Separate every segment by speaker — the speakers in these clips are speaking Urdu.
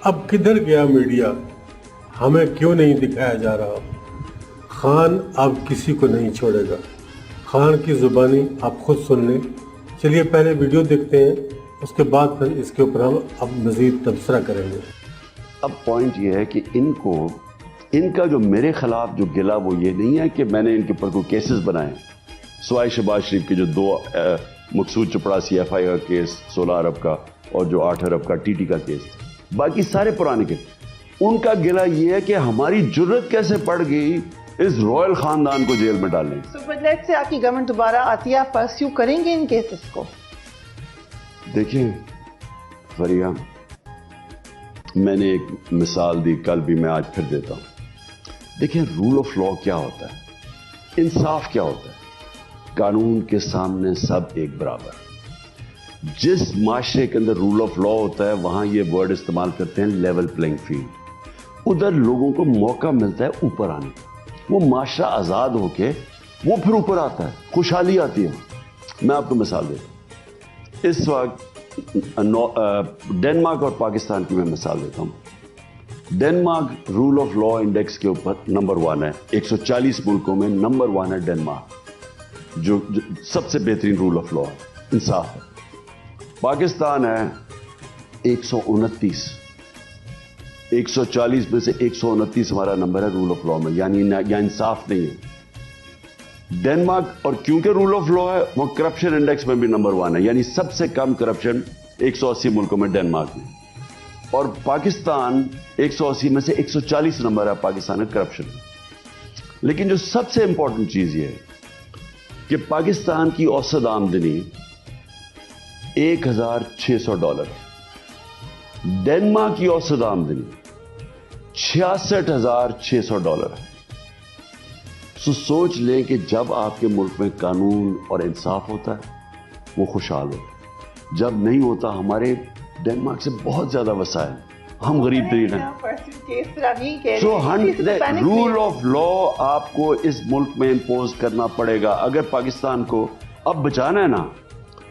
Speaker 1: اب کدھر گیا میڈیا؟ ہمیں کیوں نہیں دکھایا جا رہا؟ خان اب کسی کو نہیں چھوڑے گا۔ خان کی زبانی آپ خود سن لیں۔ چلیے پہلے ویڈیو دیکھتے ہیں، اس کے بعد پھر اس کے اوپر ہم اب مزید تبصرہ کریں گے۔
Speaker 2: اب پوائنٹ یہ ہے کہ ان کا جو میرے خلاف جو گلا وہ یہ نہیں ہے کہ میں نے ان کے اوپر کوئی کیسز بنائے، سوائے شہباز شریف کے جو 2 مقصود چپڑاسی ایف آئی کا کیس 16 ارب کا اور جو 8 ارب کا ٹی ٹی کا کیس تھا، باقی سارے پرانے کیس۔ ان کا گلا یہ ہے کہ ہماری جرت کیسے پڑ گئی اس رائل خاندان کو جیل میں ڈالنے۔
Speaker 3: لیٹ سے آپ کی گورنمنٹ دوبارہ آتی ہے، آپ پرسیو کریں گے ان کیسز کو؟
Speaker 2: دیکھیں فریہ، میں نے ایک مثال دی کل بھی، میں آج پھر دیتا ہوں۔ دیکھیں رول آف لا کیا ہوتا ہے، انصاف کیا ہوتا ہے؟ قانون کے سامنے سب ایک برابر۔ جس معاشرے کے اندر رول آف لا ہوتا ہے وہاں یہ ورڈ استعمال کرتے ہیں لیول پلینگ فیلڈ، ادھر لوگوں کو موقع ملتا ہے اوپر آنے کا، وہ معاشرہ آزاد ہو کے وہ پھر اوپر آتا ہے، خوشحالی آتی ہے۔ میں آپ کو مثال دیتا ہوں، اس وقت ڈنمارک اور پاکستان کی میں مثال دیتا ہوں۔ Denmark rule of law index کے اوپر نمبر 1 ہے، 140 ملکوں میں نمبر 1 ہے ڈنمارک، جو سب سے بہترین رول آف لا ہے، انصاف ہے۔ پاکستان ہے 129، 140 میں سے 129 ہمارا نمبر ہے رول آف لا میں، یعنی انصاف نہیں ہے۔ ڈنمارک، اور کیونکہ رول آف لا ہے، وہ کرپشن انڈیکس میں بھی نمبر 1 ہے، یعنی سب سے کم کرپشن 180 ملکوں میں ڈنمارک میں، اور پاکستان 180 میں سے 140 نمبر ہے پاکستان کا کرپشن۔ لیکن جو سب سے امپورٹنٹ چیز یہ ہے کہ پاکستان کی اوسط آمدنی $1,600، ڈنمارک کی اوسط آمدنی $66,600 ہے۔ سوچ لیں کہ جب آپ کے ملک میں قانون اور انصاف ہوتا ہے وہ خوشحال ہوتا ہے، جب نہیں ہوتا ہمارے ڈنمارک سے بہت زیادہ وسائل، ہم غریب ترین ہیں۔ رول آف لا آپ کو اس ملک میں امپوز کرنا پڑے گا اگر پاکستان کو اب بچانا ہے نا۔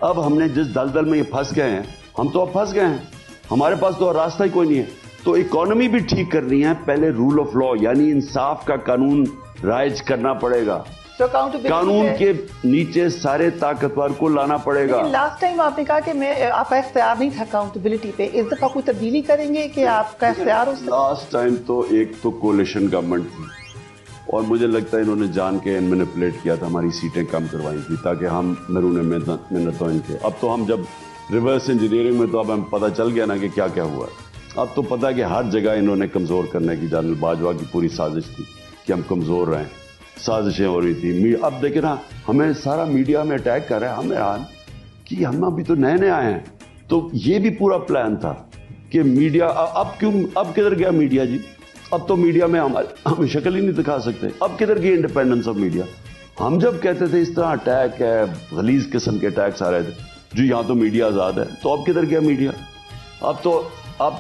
Speaker 2: اب ہم نے جس دلدل میں یہ پھنس گئے ہیں، ہم تو اب پھنس گئے ہیں، ہمارے پاس تو راستہ ہی کوئی نہیں ہے۔ تو اکانومی بھی ٹھیک کرنی ہے، پہلے رول آف لا یعنی انصاف کا قانون رائج کرنا پڑے گا، قانون کے نیچے سارے طاقتور کو لانا پڑے گا۔
Speaker 3: لاسٹ ٹائم آپ نے کہا کہ آپ کا اختیار نہیں تھا اکاؤنٹیبلٹی پہ، اس دفعہ کوئی تبدیلی کریں گے کہ آپ کا اختیار ہو؟
Speaker 2: لاسٹ ٹائم تو ایک تو کولیشن گورنمنٹ تھی، اور مجھے لگتا ہے انہوں نے جان کے مینیپولیٹ کیا تھا، ہماری سیٹیں کم کروائی تھی تاکہ ہم مرون منتوں ان کے۔ اب تو ہم جب ریورس انجینئرنگ میں تو اب ہم پتہ چل گیا نا کہ کیا کیا ہوا ہے۔ اب تو پتہ ہے کہ ہر جگہ انہوں نے کمزور کرنے کی، جنرل باجوہ کی پوری سازش تھی کہ ہم کمزور رہیں، سازشیں ہو رہی تھی۔ اب دیکھیں نا، ہمیں سارا میڈیا میں اٹیک کر رہا ہے، ہمیں حال کہ ہم ابھی تو نئے نئے آئے ہیں، تو یہ بھی پورا پلان تھا کہ میڈیا اب کدھر گیا میڈیا جی؟ اب تو میڈیا میں ہم شکل ہی نہیں دکھا سکتے، اب کدھر گئی انڈیپینڈنس آف میڈیا؟ ہم جب کہتے تھے اس طرح اٹیک ہے، غلیظ قسم کے اٹیکس آ رہے تھے جو یہاں تو میڈیا آزاد ہے، تو اب کدھر گیا میڈیا؟ اب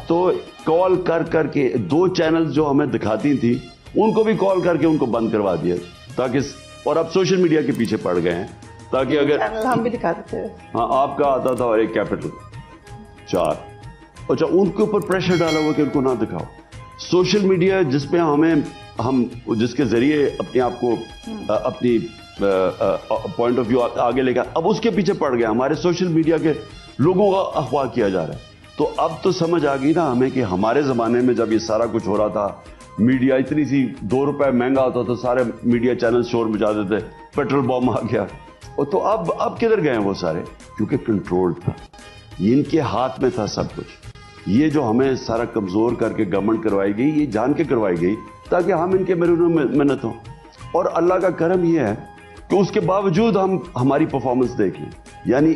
Speaker 2: تو کال کر کے 2 چینل جو ہمیں دکھاتی تھی ان کو بھی کال کر کے ان کو بند کروا دیا، تاکہ، اور اب سوشل میڈیا کے پیچھے پڑ گئے ہیں تاکہ اگر
Speaker 3: ہم بھی دکھاتے تھے،
Speaker 2: ہاں آپ کا آتا تھا اور ایک کیپٹل 4، اچھا ان کے اوپر پریشر ڈالا ہوا کہ ان کو نہ دکھاؤ۔ سوشل میڈیا جس پہ ہم جس کے ذریعے اپنے آپ کو اپنی پوائنٹ آف ویو آگے لے کر، اب اس کے پیچھے پڑ گیا، ہمارے سوشل میڈیا کے لوگوں کا اغوا کیا جا رہا ہے۔ تو اب تو سمجھ آ گئی نا ہمیں کہ ہمارے زمانے میں جب یہ سارا کچھ ہو رہا تھا، میڈیا اتنی سی 2 روپے مہنگا ہوتا تو سارے میڈیا چینل شور مچا دیتے، پیٹرول بم آ گیا، اور تو اب کدھر گئے ہیں وہ سارے؟ کیونکہ کنٹرول تھا، ان کے ہاتھ میں تھا سب کچھ۔ یہ جو ہمیں سارا کمزور کر کے گورنمنٹ کروائی گئی، یہ جان کے کروائی گئی تاکہ ہم ان کے مرہون منت ہوں، اور اللہ کا کرم یہ ہے کہ اس کے باوجود ہماری پرفارمنس دیکھ لیں، یعنی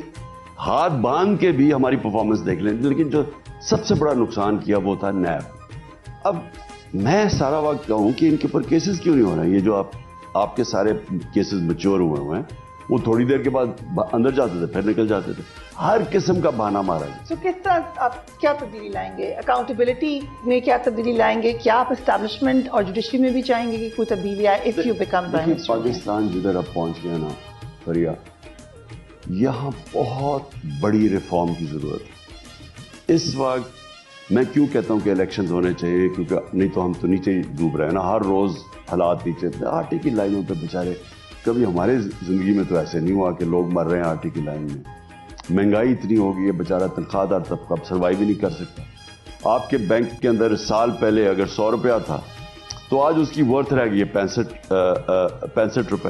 Speaker 2: ہاتھ باندھ کے بھی ہماری پرفارمنس دیکھ لیں۔ لیکن جو سب سے بڑا نقصان کیا وہ تھا نیب۔ اب میں سارا وقت کہوں کہ ان کے اوپر کیسز کیوں نہیں ہو رہے ہیں؟ یہ جو آپ کے سارے کیسز میچور ہوئے ہیں، وہ تھوڑی دیر کے بعد اندر جاتے تھے پھر نکل جاتے تھے، ہر قسم کا بہانہ مارا ہے۔
Speaker 3: تو کس طرح آپ کیا تبدیلی لائیں گے؟ اکاؤنٹیبلٹی میں کیا تبدیلی لائیں گے؟ کیا آپ اسٹیبلشمنٹ اور جوڈیشری میں بھی چاہیں گے کہ کوئی تبدیلی آئے if you become prime minister؟
Speaker 2: Pakistan جدھر اب پہنچ گیا نا فریہ، یہاں بہت بڑی ریفارم کی ضرورت ہے۔ اس وقت میں کیوں کہتا ہوں کہ الیکشنز ہونے چاہیے؟ کیونکہ نہیں تو ہم تو نیچے ہی ڈوب رہے ہیں نا، ہر روز حالات نیچے، آٹے کی لائنوں پہ بیچارے. کبھی ہمارے زندگی میں تو ایسے نہیں ہوا کہ لوگ مر رہے ہیں آٹے کی لائن میں. مہنگائی اتنی ہو گئی ہے، بیچارہ تنخواہ دار طبقہ اب سروائیو ہی نہیں کر سکتا. آپ کے بینک کے اندر سال پہلے اگر 100 روپیہ تھا تو آج اس کی ورتھ رہ گئی ہے 65 روپے.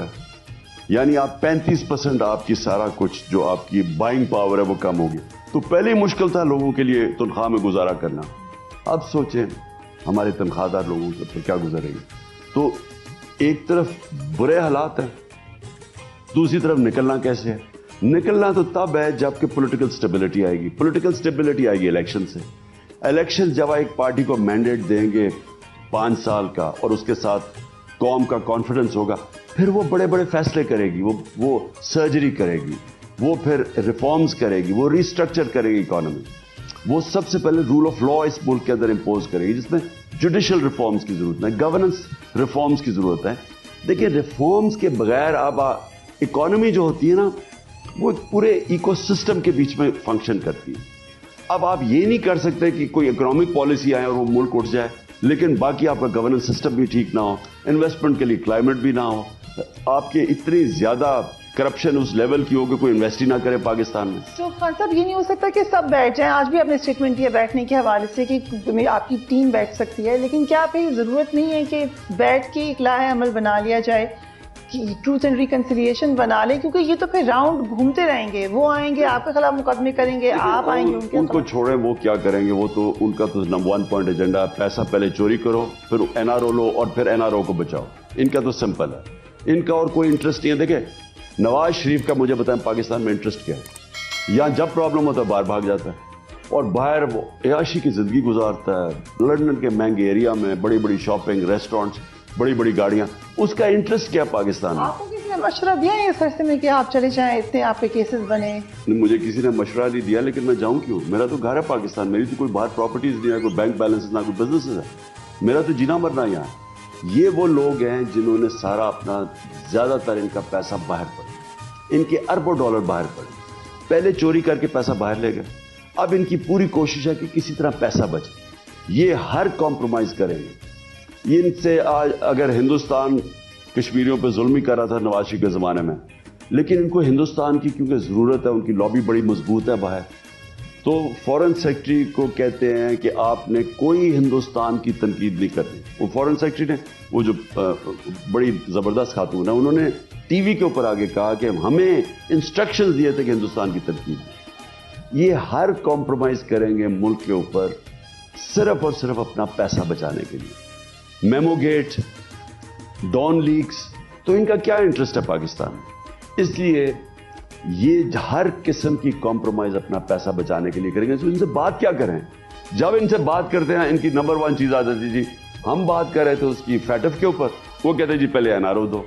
Speaker 2: یعنی آپ 35% آپ کی سارا کچھ جو آپ کی بائنگ پاور ہے وہ کم ہوگی. تو پہلے ہی مشکل تھا لوگوں کے لیے تنخواہ میں گزارا کرنا، اب سوچیں ہمارے تنخواہ دار لوگوں کے اوپر کیا گزرے گی. تو ایک طرف برے حالات ہیں، دوسری طرف نکلنا کیسے ہے؟ نکلنا تو تب ہے جب کہ پولیٹیکل سٹیبلٹی آئے گی. پولیٹیکل سٹیبلٹی آئے گی الیکشن سے. الیکشن جب ایک پارٹی کو مینڈیٹ دیں گے 5 سال کا اور اس کے ساتھ قوم کا کانفیڈنس ہوگا، پھر وہ بڑے بڑے فیصلے کرے گی، وہ سرجری کرے گی، وہ پھر ریفارمز کرے گی، وہ ریسٹرکچر کرے گی اکانومی. وہ سب سے پہلے رول آف لا اس ملک کے اندر امپوز کرے گی، جس میں جوڈیشل ریفارمز کی ضرورت ہے، گورننس ریفارمز کی ضرورت ہے. دیکھیں ریفارمز کے بغیر اب اکانومی جو ہوتی ہے نا وہ پورے ایکو سسٹم کے بیچ میں فنکشن کرتی ہے. اب آپ یہ نہیں کر سکتے کہ کوئی اکنامک پالیسی آئے اور وہ ملک اٹھ جائے لیکن باقی آپ کا گورننس سسٹم بھی ٹھیک نہ ہو، انویسٹمنٹ کے لیے کلائمیٹ بھی نہ ہو، آپ کے اتنی زیادہ کرپشن اس لیول کی ہو کہ کوئی انویسٹ ہی نہ کرے پاکستان میں.
Speaker 3: تو خان صاحب یہ نہیں ہو سکتا کہ سب بیٹھ جائیں؟ آج بھی آپ نے اسٹیٹمنٹ دیا بیٹھنے کے حوالے سے کہ آپ کی ٹیم بیٹھ سکتی ہے، لیکن کیا پھر ضرورت نہیں ہے کہ بیٹھ کے ایک لائحہ عمل بنا لیا جائے، ٹروتھ اینڈ ریکنسیلیشن بنا لیں؟ کیونکہ یہ تو پھر راؤنڈ گھومتے رہیں گے، وہ آئیں گے آپ کے خلاف مقدمے کریں گے، آپ آئیں گے
Speaker 2: ان کو چھوڑیں، وہ کیا کریں گے؟ وہ تو ان کا تو نمبر 1 پوائنٹ ایجنڈا ہے، پیسہ پہلے چوری کرو پھر NRO لو اور پھر NRO کو بچاؤ. ان کا تو سمپل ہے، ان کا اور کوئی انٹرسٹ نہیں ہے. دیکھیں نواز شریف کا مجھے بتائیں پاکستان میں انٹرسٹ کیا ہے؟ یہاں جب پرابلم ہوتا ہے باہر بھاگ جاتا ہے اور باہر وہ عیاشی کی زندگی گزارتا ہے، لندن کے مہنگے ایریا میں بڑی بڑی شاپنگ، ریسٹورینٹس، بڑی بڑی گاڑیاں. اس کا انٹرسٹ کیا پاکستان میں؟
Speaker 3: آپ کو کسی نے مشورہ دیا ہے اس راستے میں کہ آپ چلے جائیں، اتنے آپ کے کیسز بنے؟
Speaker 2: مجھے کسی نے مشورہ نہیں دیا، لیکن میں جاؤں کیوں؟ میرا تو گھر ہے پاکستان، میری تو کوئی باہر پراپرٹیز نہیں ہے، کوئی بینک بیلنس نہ کوئی بزنس ہے، میرا تو جینا مرنا یہاں. یہ وہ لوگ ہیں جنہوں نے سارا اپنا زیادہ تر ان کا پیسہ باہر پڑا، ان کے اربوں ڈالر باہر پڑے. پہلے چوری کر کے پیسہ باہر لے گئے، اب ان کی پوری کوشش ہے کہ کسی طرح پیسہ بچے. یہ ہر کمپرومائز کریں گے. ان سے آج اگر ہندوستان کشمیریوں پہ ظلم ہی کر رہا تھا نواز شریف کے زمانے میں، لیکن ان کو ہندوستان کی کیونکہ ضرورت ہے، ان کی لابی بڑی مضبوط ہے باہر، تو فورن سیکرٹری کو کہتے ہیں کہ آپ نے کوئی ہندوستان کی تنقید نہیں کرنی. وہ فورن سیکرٹری نے، وہ جو بڑی زبردست خاتون ہے، انہوں نے ٹی وی کے اوپر آگے کہا کہ ہمیں انسٹرکشنز دیے تھے کہ ہندوستان کی تنقید. یہ ہر کمپرومائز کریں گے ملک کے اوپر صرف اور صرف اپنا پیسہ بچانے کے لیے. میمو گیٹ، ڈان لیکس، تو ان کا کیا انٹرسٹ ہے پاکستان میں؟ اس لیے یہ ہر قسم کی کمپرومائز اپنا پیسہ بچانے کے لیے کریں گے. ان سے بات کیا کریں؟ جب ان سے بات کرتے ہیں ان کی نمبر 1 چیز آ جاتی جی ہم بات کر رہے تھے اس کی فیٹف کے اوپر، وہ کہتے ہیں جی پہلے NRO دو.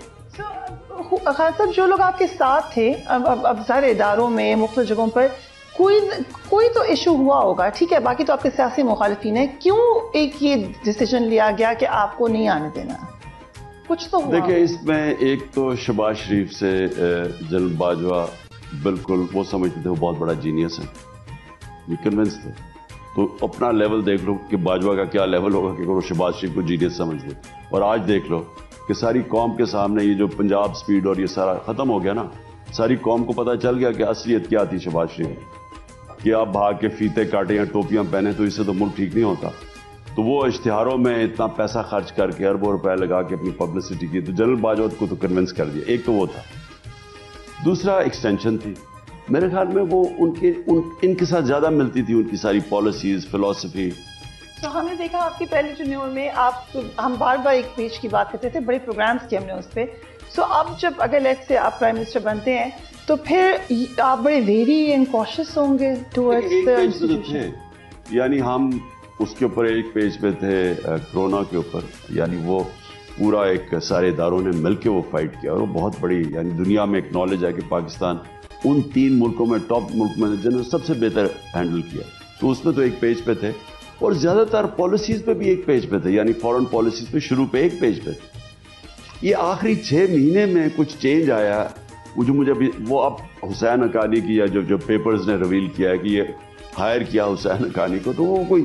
Speaker 3: خان صاحب جو لوگ آپ کے ساتھ تھے اب سارے اداروں میں مختلف جگہوں پر کوئی تو ایشو ہوا ہوگا، ٹھیک ہے، باقی تو آپ کے سیاسی مخالفین ہیں، کیوں ایک یہ ڈیسیجن لیا گیا کہ آپ کو نہیں آنے دینا؟ کچھ تو ہوا.
Speaker 2: دیکھیں اس میں ایک تو شہباز شریف سے جنرل باجوہ بالکل وہ سمجھتے تھے وہ بہت بڑا جینیس ہے، یہ کنونس تھے. تو اپنا لیول دیکھ لو کہ باجوہ کا کیا لیول ہوگا کہ وہ شہباز شریف کو جینیس سمجھتے. اور آج دیکھ لو کہ ساری قوم کے سامنے یہ جو پنجاب سپیڈ اور یہ سارا ختم ہو گیا نا، ساری قوم کو پتہ چل گیا کہ اصلیت کیا تھی شہباز شریف، کہ آپ بھاگ کے فیتے کاٹیں یا ٹوپیاں پہنے تو اس سے تو ملک ٹھیک نہیں ہوتا. تو وہ اشتہاروں میں اتنا پیسہ خرچ کر کے اربوں روپے لگا کے اپنی پبلسٹی کی، تو جنرل باجوہ کو تو کنونس کر دیا. ایک تو وہ تھا، دوسرا ایکسٹینشن تھی. میرے خیال میں وہ ان کے ساتھ زیادہ ملتی تھی، ان کی ساری پالیسیز، فلسفی.
Speaker 3: تو ہم نے دیکھا آپ کی پہلی ٹینیور میں ہم بار بار ایک پیج کی بات کرتے تھے، بڑے پروگرامز کیے ہم نے اس پہ. سو اب جب اگر لیٹ سے آپ پرائم منسٹر بنتے ہیں تو پھر آپ بڑے ویری اینڈ کوشش ہوں گے ٹورڈز دی انسٹیٹیوشن.
Speaker 2: یعنی ہم اس کے اوپر ایک پیج پہ تھے کرونا کے اوپر، یعنی وہ پورا ایک سارے اداروں نے مل کے وہ فائٹ کیا اور وہ بہت بڑی، یعنی دنیا میں ایک نالج ہے کہ پاکستان ان 3 ملکوں میں ٹاپ ملک میں جنہوں نے سب سے بہتر ہینڈل کیا. تو اس میں تو ایک پیج پہ تھے اور زیادہ تر پالیسیز پہ بھی ایک پیج پہ تھے، یعنی فورن پالیسیز پہ شروع پہ ایک پیج پہ تھے. یہ آخری 6 مہینے میں کچھ چینج آیا وہ جو مجھے وہ اب حسین حقانی کی یا جو پیپرز نے ریویل کیا ہے کہ یہ ہائر کیا حسین حقانی کو، تو وہ کوئی